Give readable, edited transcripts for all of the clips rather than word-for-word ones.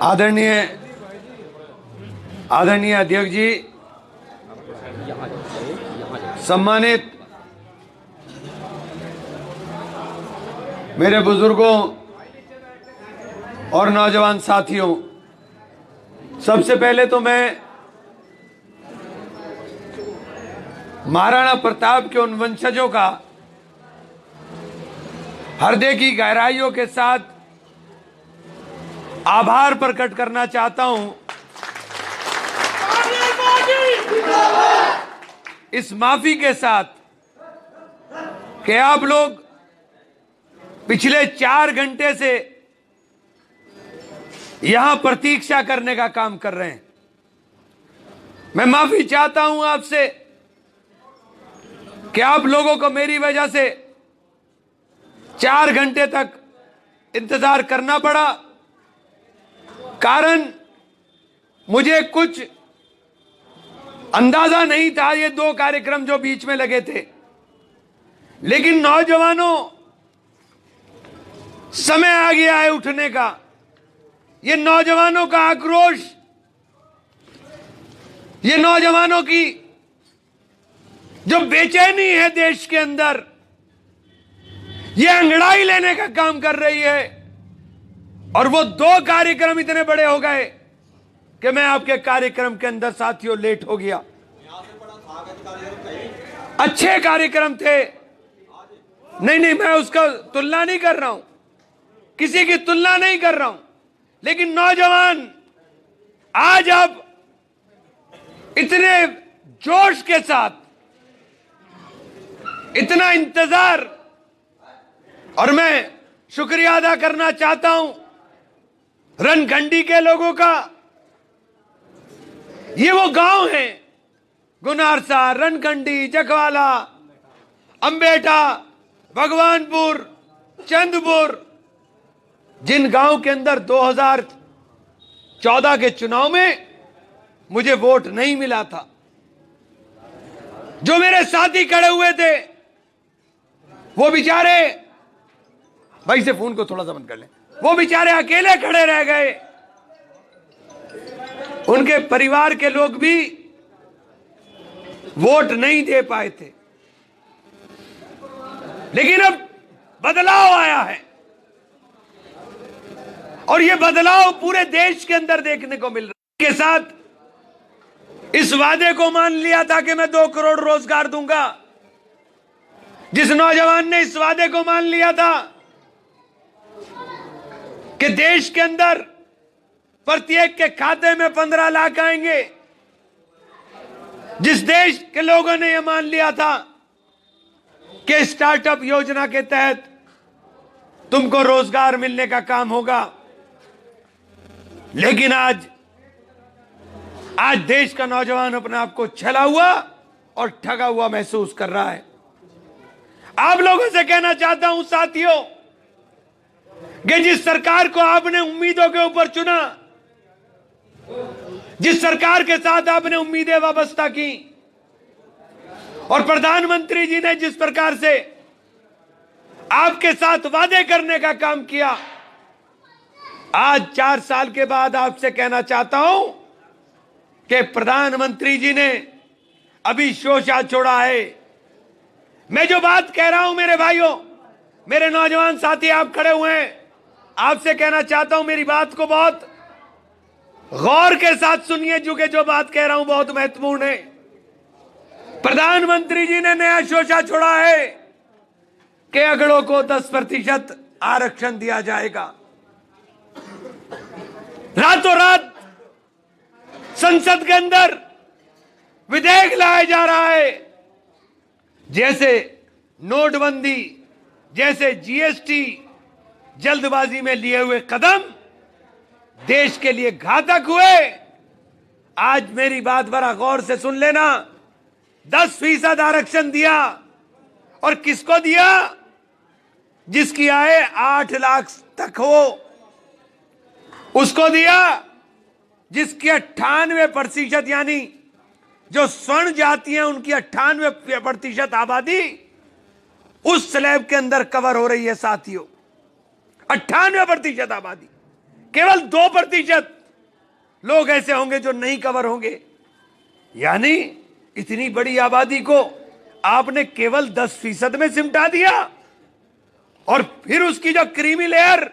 आदरणीय अध्यक्ष जी, सम्मानित मेरे बुजुर्गों और नौजवान साथियों, सबसे पहले तो मैं महाराणा प्रताप के उन वंशजों का हृदय की गहराइयों के साथ आभार प्रकट करना चाहता हूं इस माफी के साथ कि आप लोग पिछले 4 घंटे से यहां प्रतीक्षा करने का काम कर रहे हैं। मैं माफी चाहता हूं आपसे कि आप लोगों को मेरी वजह से 4 घंटे तक इंतजार करना पड़ा। कारण मुझे कुछ अंदाजा नहीं था ये 2 कार्यक्रम जो बीच में लगे थे, लेकिन नौजवानों, समय आ गया है उठने का। ये नौजवानों का आक्रोश, ये नौजवानों की जो बेचैनी है देश के अंदर, ये अंगड़ाई लेने का काम कर रही है। और वो 2 कार्यक्रम इतने बड़े हो गए कि मैं आपके कार्यक्रम के अंदर साथियों लेट हो गया। अच्छे कार्यक्रम थे, नहीं, मैं उसका तुलना नहीं कर रहा हूं, किसी की तुलना नहीं कर रहा हूं, लेकिन नौजवान आज अब इतने जोश के साथ, इतना इंतजार, और मैं शुक्रिया अदा करना चाहता हूं रनखंडी के लोगों का। ये वो गांव हैं, गुनारसा, रनखंडी, जखवाला, अंबेटा, भगवानपुर, चंदपुर, जिन गांव के अंदर 2014 के चुनाव में मुझे वोट नहीं मिला था। जो मेरे साथी खड़े हुए थे वो बेचारे, भाई से फोन को थोड़ा सा बंद कर लें, वो बेचारे अकेले खड़े रह गए। उनके परिवार के लोग भी वोट नहीं दे पाए थे। लेकिन अब बदलाव आया है और यह बदलाव पूरे देश के अंदर देखने को मिल रहा है। के साथ इस वादे को मान लिया था कि मैं 2 करोड़ रोजगार दूंगा। जिस नौजवान ने इस वादे को मान लिया था कि देश के अंदर प्रत्येक के खाते में 15 लाख आएंगे, जिस देश के लोगों ने यह मान लिया था कि स्टार्टअप योजना के तहत तुमको रोजगार मिलने का काम होगा, लेकिन आज देश का नौजवान अपने आप को छला हुआ और ठगा हुआ महसूस कर रहा है। आप लोगों से कहना चाहता हूं साथियों कि जिस सरकार को आपने उम्मीदों के ऊपर चुना, जिस सरकार के साथ आपने उम्मीदें वाबस्ता की, और प्रधानमंत्री जी ने जिस प्रकार से आपके साथ वादे करने का काम किया, आज 4 साल के बाद आपसे कहना चाहता हूं कि प्रधानमंत्री जी ने अभी शोषा छोड़ा है। मैं जो बात कह रहा हूं मेरे भाइयों, मेरे नौजवान साथी आप खड़े हुए हैं, आपसे कहना चाहता हूं मेरी बात को बहुत गौर के साथ सुनिए, क्योंकि जो बात कह रहा हूं बहुत महत्वपूर्ण है। प्रधानमंत्री जी ने नया शोषा छोड़ा है कि अगड़ों को 10% आरक्षण दिया जाएगा। रातों रात संसद के अंदर विधेयक लाया जा रहा है, जैसे नोटबंदी, जैसे जीएसटी, जल्दबाजी में लिए हुए कदम देश के लिए घातक हुए। आज मेरी बात बड़ा गौर से सुन लेना। 10% आरक्षण दिया, और किसको दिया? जिसकी आय 8 लाख तक हो उसको दिया। जिसकी 98% यानी जो स्वर्ण जाति हैं उनकी 98% आबादी उस स्लैब के अंदर कवर हो रही है साथियों। 98% आबादी। केवल 2% लोग ऐसे होंगे जो नहीं कवर होंगे। यानी इतनी बड़ी आबादी को आपने केवल 10% में सिमटा दिया, और फिर उसकी जो क्रीमी लेयर,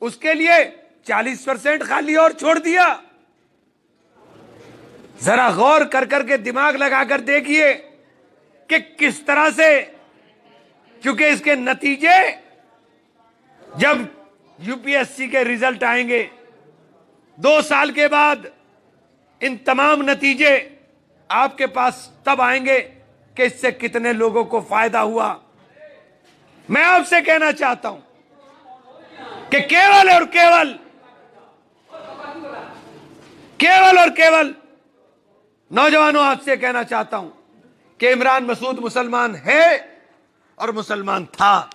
उसके लिए 40% खाली और छोड़ दिया। जरा गौर कर करके दिमाग लगाकर देखिए कि किस तरह से, क्योंकि इसके नतीजे जब यूपीएससी के रिजल्ट आएंगे 2 साल के बाद, इन तमाम नतीजे आपके पास तब आएंगे कि इससे कितने लोगों को फायदा हुआ। मैं आपसे कहना चाहता हूं कि केवल और केवल नौजवानों, आपसे कहना चाहता हूं कि इमरान मसूद मुसलमान है और मुसलमान था,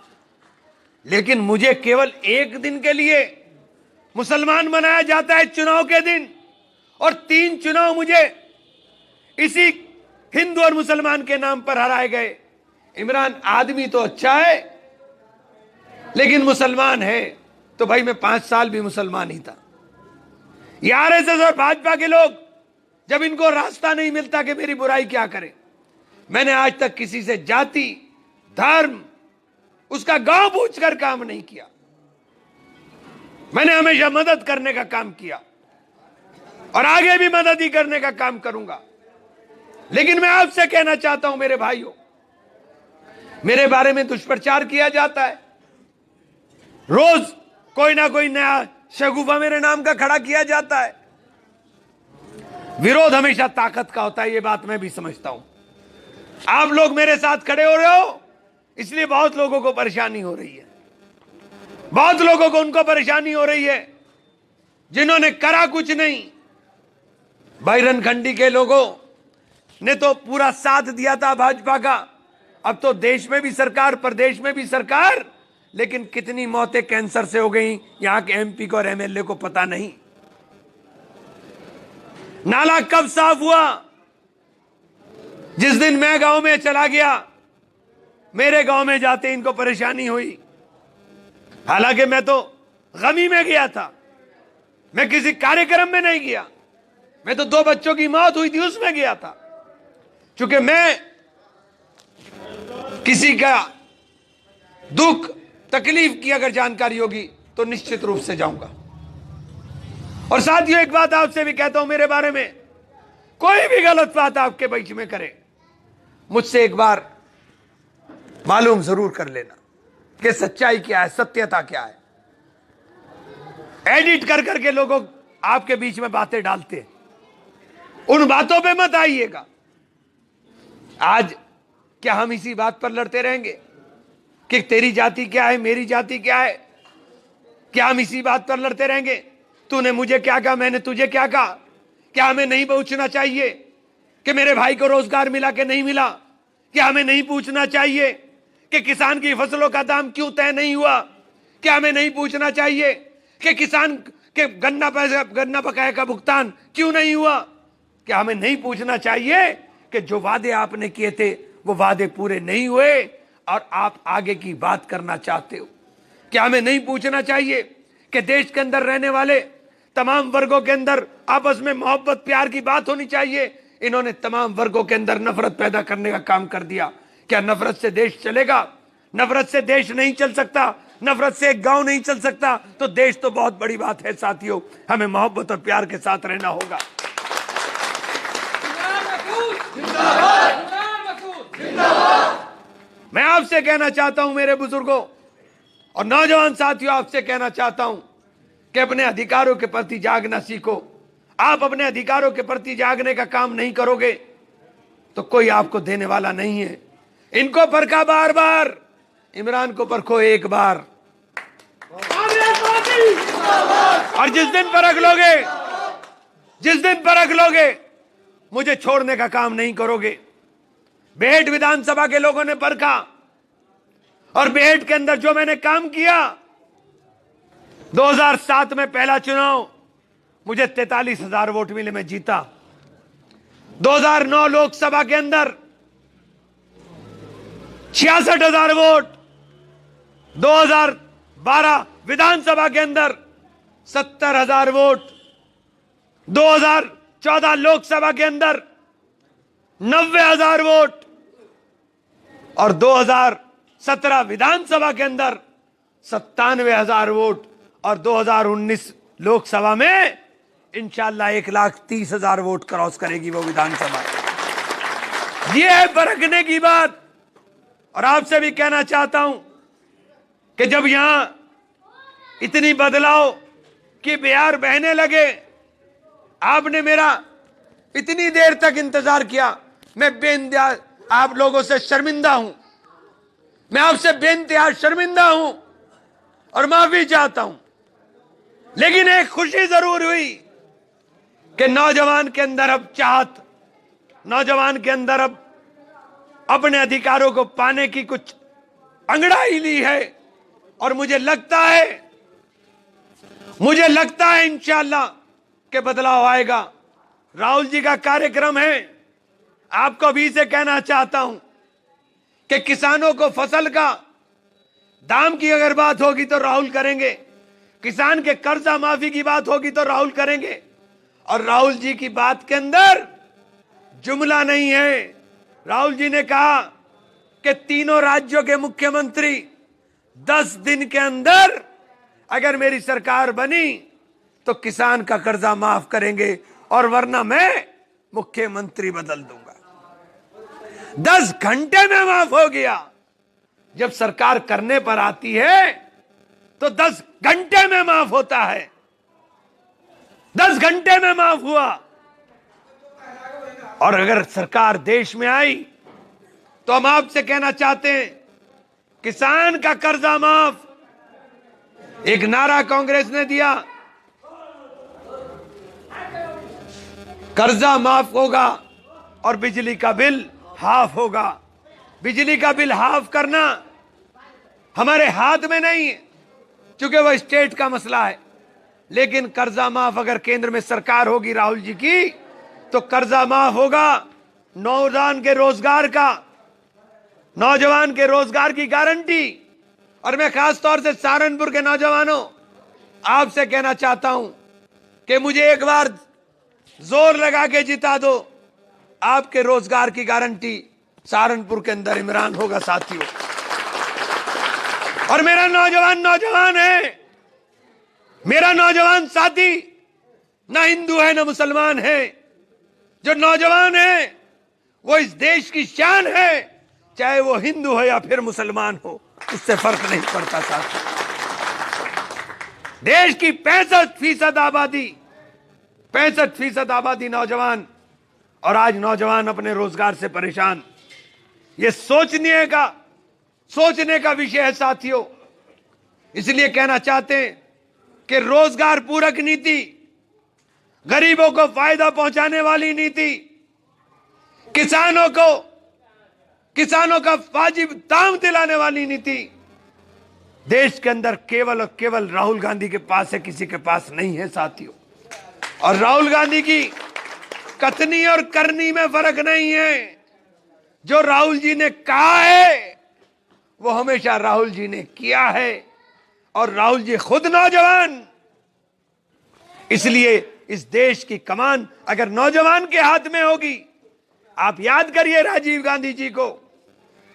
लेकिन मुझे केवल एक दिन के लिए मुसलमान बनाया जाता है, चुनाव के दिन, और 3 चुनाव मुझे इसी हिंदू और मुसलमान के नाम पर हराए गए। इमरान आदमी तो अच्छा है, लेकिन मुसलमान है, तो भाई मैं 5 साल भी मुसलमान ही था। ये आरएसएस और भाजपा के लोग, जब इनको रास्ता नहीं मिलता कि मेरी बुराई क्या करें, मैंने आज तक किसी से जाति, धर्म, उसका गांव पूछकर काम नहीं किया। मैंने हमेशा मदद करने का काम किया और आगे भी मदद ही करने का काम करूंगा। लेकिन मैं आपसे कहना चाहता हूं मेरे भाइयों, मेरे बारे में दुष्प्रचार किया जाता है, रोज कोई ना कोई नया शगुफा मेरे नाम का खड़ा किया जाता है। विरोध हमेशा ताकत का होता है, ये बात मैं भी समझता हूं। आप लोग मेरे साथ खड़े हो रहे हो, इसलिए बहुत लोगों को परेशानी हो रही है, बहुत लोगों को उनको परेशानी हो रही है जिन्होंने करा कुछ नहीं। बैरन खंडी के लोगों ने तो पूरा साथ दिया था भाजपा का, अब तो देश में भी सरकार, प्रदेश में भी सरकार, लेकिन कितनी मौतें कैंसर से हो गई यहां के एमपी को और एमएलए को पता नहीं। नाला कब साफ हुआ? जिस दिन मैं गांव में चला गया, मेरे गांव में जाते इनको परेशानी हुई। हालांकि मैं तो गमी में गया था, मैं किसी कार्यक्रम में नहीं गया, मैं तो 2 बच्चों की मौत हुई थी उसमें गया था। क्योंकि मैं किसी का दुख तकलीफ की अगर जानकारी होगी तो निश्चित रूप से जाऊंगा। और साथियों, एक बात आपसे भी कहता हूं, मेरे बारे में कोई भी गलत बात आपके बीच में करे, मुझसे एक बार मालूम जरूर कर लेना कि सच्चाई क्या है, सत्यता क्या है। एडिट कर करके लोगों आपके बीच में बातें डालते हैं, उन बातों पे मत आइएगा। आज क्या हम इसी बात पर लड़ते रहेंगे कि तेरी जाति क्या है, मेरी जाति क्या है? क्या हम इसी बात पर लड़ते रहेंगे? तूने मुझे क्या कहा, मैंने तुझे क्या कहा? क्या हमें नहीं पूछना चाहिए कि मेरे भाई को रोजगार मिला कि नहीं मिला? क्या हमें नहीं पूछना चाहिए कि किसान की फसलों का दाम क्यों तय नहीं हुआ? क्या हमें नहीं पूछना चाहिए कि किसान के गन्ना बकाया का भुगतान क्यों नहीं हुआ? क्या हमें नहीं पूछना चाहिए कि जो वादे आपने किए थे वो वादे पूरे नहीं हुए और आप आगे की बात करना चाहते हो? क्या हमें नहीं पूछना चाहिए कि देश के अंदर रहने वाले तमाम वर्गों के अंदर आपस में मोहब्बत प्यार की बात होनी चाहिए? इन्होंने तमाम वर्गों के अंदर नफरत पैदा करने का काम कर दिया। क्या नफरत से देश चलेगा? नफरत से देश नहीं चल सकता, नफरत से एक गांव नहीं चल सकता, तो देश तो बहुत बड़ी बात है साथियों। हमें मोहब्बत और प्यार के साथ रहना होगा। मैं आपसे कहना चाहता हूं मेरे बुजुर्गों और नौजवान साथियों, आपसे कहना चाहता हूं कि अपने अधिकारों के प्रति जागना सीखो। आप अपने अधिकारों के प्रति जागने का काम नहीं करोगे तो कोई आपको देने वाला नहीं है। इनको परखा बार बार, इमरान को परखो एक बार, और जिस दिन परख लोगे मुझे छोड़ने का काम नहीं करोगे। बेहट विधानसभा के लोगों ने परखा और बेहट के अंदर जो मैंने काम किया, 2007 में पहला चुनाव मुझे 43,000 वोट मिले, मैं जीता। 2009 लोकसभा के अंदर 66,000 वोट, 2012 विधानसभा के अंदर 70,000 वोट, 2014 लोकसभा के अंदर 90,000 वोट और 2017 विधानसभा के अंदर 97,000 वोट और 2019 लोकसभा में इंशाल्लाह 1,30,000 वोट क्रॉस करेगी वो विधानसभा। ये है परखने की बात। और आपसे भी कहना चाहता हूं कि जब यहां इतनी बदलाव की बयार बहने लगे, आपने मेरा इतनी देर तक इंतजार किया, मैं बेइंतहा आप लोगों से शर्मिंदा हूं, मैं आपसे बेइंतहा शर्मिंदा हूं और माफी चाहता हूं। लेकिन एक खुशी जरूर हुई कि नौजवान के अंदर अब चाहत, नौजवान के अंदर अब अपने अधिकारों को पाने की कुछ अंगड़ाई ली है। और मुझे लगता है इंशाअल्लाह कि बदलाव आएगा। राहुल जी का कार्यक्रम है। आपको अभी से कहना चाहता हूं कि किसानों को फसल का दाम की अगर बात होगी तो राहुल करेंगे, किसान के कर्जा माफी की बात होगी तो राहुल करेंगे। और राहुल जी की बात के अंदर जुमला नहीं है। राहुल जी ने कहा कि तीनों राज्यों के मुख्यमंत्री 10 दिन के अंदर अगर मेरी सरकार बनी तो किसान का कर्जा माफ करेंगे और वरना मैं मुख्यमंत्री बदल दूंगा। 10 घंटे में माफ हो गया। जब सरकार करने पर आती है तो 10 घंटे में माफ होता है। 10 घंटे में माफ हुआ। और अगर सरकार देश में आई तो हम आपसे कहना चाहते हैं, किसान का कर्जा माफ। एक नारा कांग्रेस ने दिया, कर्जा माफ होगा और बिजली का बिल हाफ होगा। बिजली का बिल हाफ करना हमारे हाथ में नहीं है क्योंकि वह स्टेट का मसला है। लेकिन कर्जा माफ अगर केंद्र में सरकार होगी राहुल जी की तो कर्जा माफ होगा। नौजवान के रोजगार का, नौजवान के रोजगार की गारंटी। और मैं खास तौर से सहारनपुर के नौजवानों आपसे कहना चाहता हूं कि मुझे एक बार जोर लगा के जिता दो, आपके रोजगार की गारंटी सहारनपुर के अंदर इमरान होगा साथियों। और मेरा नौजवान है, मेरा नौजवान साथी ना हिंदू है ना मुसलमान है। जो नौजवान है वो इस देश की शान है, चाहे वो हिंदू हो या फिर मुसलमान हो, उससे फर्क नहीं पड़ता साथी। देश की 65% आबादी, 65% आबादी नौजवान। और आज नौजवान अपने रोजगार से परेशान। ये सोचने का विषय है साथियों। इसलिए कहना चाहते हैं कि रोजगार पूरक नीति, गरीबों को फायदा पहुंचाने वाली नीति, किसानों का वाजिब दाम दिलाने वाली नीति देश के अंदर केवल और केवल राहुल गांधी के पास है, किसी के पास नहीं है साथियों। और राहुल गांधी की कथनी और करनी में फर्क नहीं है। जो राहुल जी ने कहा है वो हमेशा राहुल जी ने किया है। और राहुल जी खुद नौजवान, इसलिए इस देश की कमान अगर नौजवान के हाथ में होगी। आप याद करिए राजीव गांधी जी को,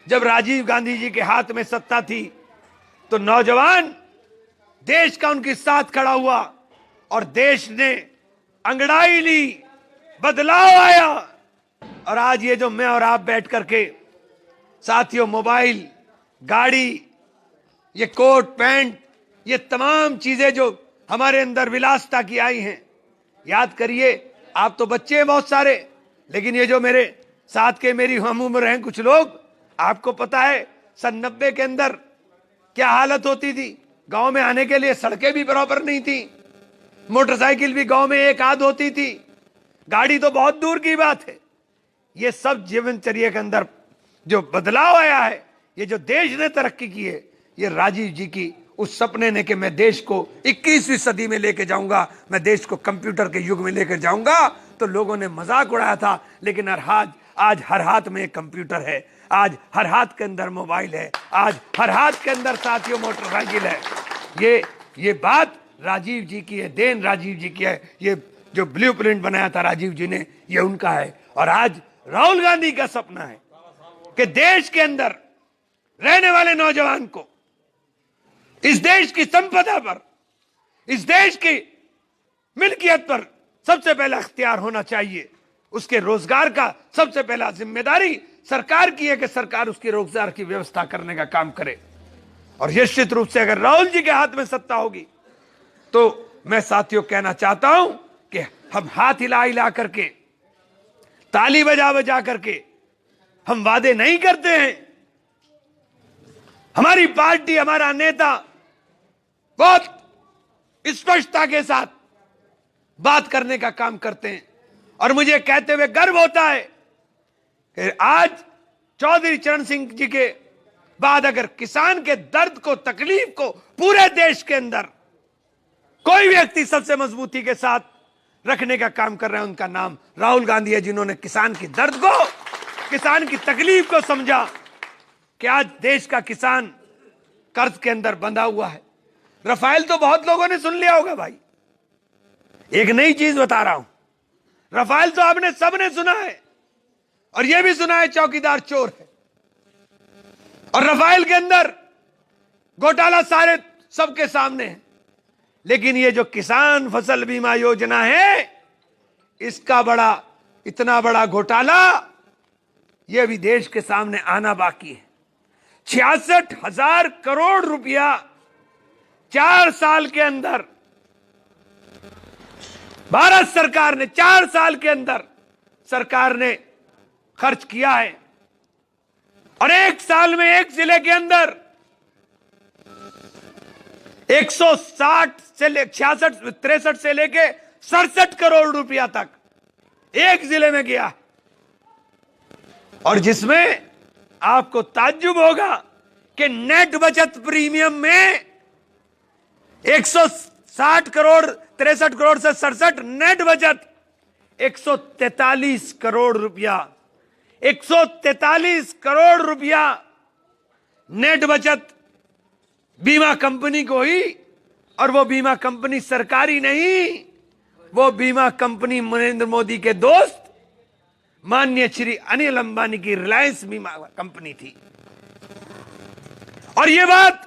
जब राजीव गांधी जी के हाथ में सत्ता थी तो नौजवान देश का उनके साथ खड़ा हुआ और देश ने अंगड़ाई ली, बदलाव आया। और आज ये जो मैं और आप बैठ करके साथियों, मोबाइल, गाड़ी, ये कोट पैंट, ये तमाम चीजें जो हमारे अंदर विलासिता की आई हैं, याद करिए आप तो बच्चे हैं बहुत सारे, लेकिन ये जो मेरे साथ के मेरी हम उम्र हैं कुछ लोग, आपको पता है सन 90 के अंदर क्या हालत होती थी। गांव में आने के लिए सड़कें भी बराबर नहीं थी, मोटरसाइकिल भी गांव में एक आध होती थी, गाड़ी तो बहुत दूर की बात है। ये सब जीवनचर्या के अंदर जो बदलाव आया है, ये जो देश ने तरक्की की है, ये राजीव जी की उस सपने ने कि मैं देश को 21वीं सदी में लेके जाऊंगा, मैं देश को कंप्यूटर के युग में लेकर जाऊंगा। तो लोगों ने मजाक उड़ाया था, लेकिन आज हर हाथ में एक कंप्यूटर है, आज हर हाथ के अंदर मोबाइल है, आज हर हाथ के अंदर साथियों मोटरसाइकिल है। ये बात राजीव जी की है देन, राजीव जी की है। ये जो ब्लूप्रिंट बनाया था राजीव जी ने, ये उनका है। और आज राहुल गांधी का सपना है कि देश के अंदर रहने वाले नौजवान को इस देश की संपदा पर, इस देश की मिल्कियत पर सबसे पहला अख्तियार होना चाहिए। उसके रोजगार का सबसे पहला जिम्मेदारी सरकार की है कि सरकार उसके रोजगार की व्यवस्था करने का काम करे। और निश्चित रूप से अगर राहुल जी के हाथ में सत्ता होगी तो मैं साथियों कहना चाहता हूं कि हम हाथ हिला हिला करके, ताली बजा बजा करके हम वादे नहीं करते हैं। हमारी पार्टी, हमारा नेता बहुत स्पष्टता के साथ बात करने का काम करते हैं। और मुझे कहते हुए गर्व होता है कि आज चौधरी चरण सिंह जी के बाद अगर किसान के दर्द को, तकलीफ को पूरे देश के अंदर कोई व्यक्ति सबसे मजबूती के साथ रखने का काम कर रहे हैं, उनका नाम राहुल गांधी है, जिन्होंने किसान की दर्द को, किसान की तकलीफ को समझा कि आज देश का किसान कर्ज के अंदर बंधा हुआ है। रफाल तो बहुत लोगों ने सुन लिया होगा भाई, एक नई चीज बता रहा हूं। रफाल तो आपने सबने सुना है, और यह भी सुना है चौकीदार चोर है। और रफाल के अंदर घोटाला सारे सबके सामने है। लेकिन ये जो किसान फसल बीमा योजना है, इसका इतना बड़ा घोटाला यह भी देश के सामने आना बाकी है। 66,000 करोड़ रुपया 4 साल के अंदर भारत सरकार ने 4 साल के अंदर सरकार ने खर्च किया है। और एक साल में एक जिले के अंदर 160 से 63 से लेके 67 करोड़ रुपया तक एक जिले में गया। और जिसमें आपको ताज्जुब होगा कि नेट बचत प्रीमियम में 160 करोड़ 63 करोड़ से 67 नेट बचत 143 करोड़ रुपया, 143 करोड़ रुपया नेट बचत बीमा कंपनी को ही। और वो बीमा कंपनी सरकारी नहीं, वो बीमा कंपनी नरेंद्र मोदी के दोस्त माननीय श्री अनिल अंबानी की रिलायंस बीमा कंपनी थी। और ये बात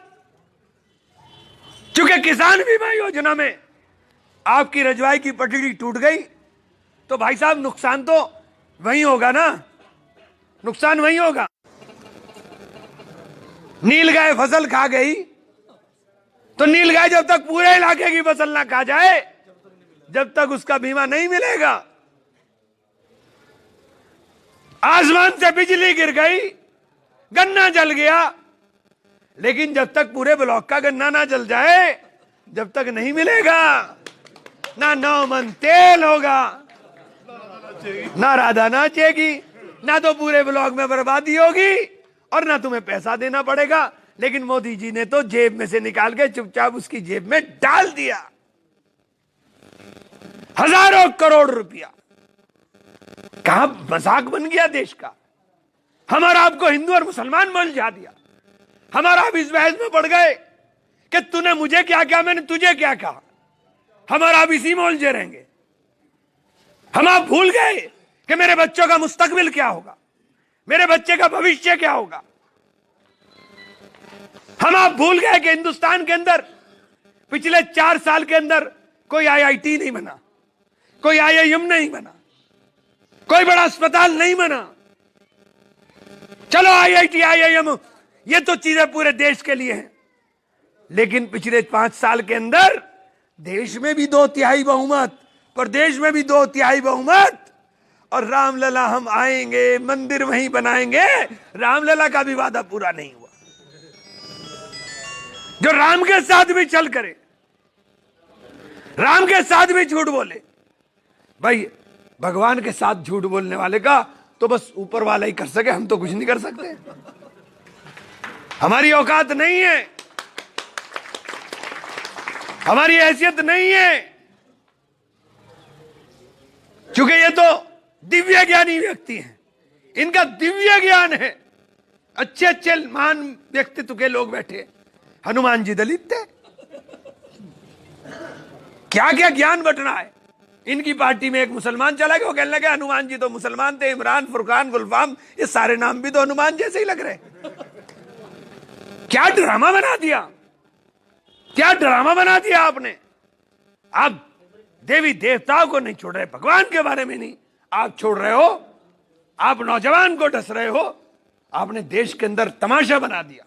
चूंकि किसान बीमा योजना में आपकी रजवाई की पटड़ी टूट गई, तो भाई साहब नुकसान तो वही होगा ना, नुकसान वही होगा। नील गाय फसल खा गई तो नील गाय जब तक पूरे इलाके की फसल ना खा जाए, जब तक उसका बीमा नहीं मिलेगा। आसमान से बिजली गिर गई, गन्ना जल गया, लेकिन जब तक पूरे ब्लॉक का गन्ना ना जल जाए, जब तक नहीं मिलेगा, ना 9 मन तेल होगा, ना राधा नाचेगी, ना तो पूरे ब्लॉक में बर्बादी होगी, और ना तुम्हें पैसा देना पड़ेगा। लेकिन मोदी जी ने तो जेब में से निकाल के चुपचाप उसकी जेब में डाल दिया हजारों करोड़ रुपया। कहां मजाक बन गया देश का। हमारा आपको हिंदू और मुसलमान मान जा दिया। हमारा आप इस बहस में पड़ गए कि तूने मुझे क्या कहा, मैंने तुझे क्या कहा। हमारा आप इसी में उलझे रहेंगे। हम आप भूल गए कि मेरे बच्चों का मुस्तकबिल क्या होगा, मेरे बच्चे का भविष्य क्या होगा। हम आप भूल गए कि हिंदुस्तान के अंदर पिछले 4 साल के अंदर कोई IIT नहीं बना, कोई IIM नहीं बना, कोई बड़ा अस्पताल नहीं बना। चलो IIT IIM ये तो चीजें पूरे देश के लिए हैं, लेकिन पिछले 5 साल के अंदर देश में भी 2/3 बहुमत, प्रदेश में भी 2/3 बहुमत, और रामलला हम आएंगे, मंदिर वहीं बनाएंगे, रामलला का भी वादा पूरा नहीं हुआ। जो राम के साथ भी चल करे, राम के साथ भी झूठ बोले, भाई भगवान के साथ झूठ बोलने वाले का तो बस ऊपर वाला ही कर सके, हम तो कुछ नहीं कर सकते। हमारी औकात नहीं है, हमारी हैसियत नहीं है, क्योंकि ये तो दिव्य ज्ञानी व्यक्ति हैं, इनका दिव्य ज्ञान है। अच्छे अच्छे महान व्यक्तित्व के लोग बैठे। हनुमान जी दलित थे, क्या क्या ज्ञान बंटना है। इनकी पार्टी में एक मुसलमान चला गया, वो कहने लगे हनुमान जी तो मुसलमान थे, इमरान, फुरकान, गुलफाम, ये सारे नाम भी तो हनुमान जैसे ही लग रहे। क्या ड्रामा बना दिया, क्या ड्रामा बना दिया आपने। आप देवी देवताओं को नहीं छोड़ रहे, भगवान के बारे में नहीं, आप छोड़ रहे हो, आप नौजवान को डस रहे हो, आपने देश के अंदर तमाशा बना दिया।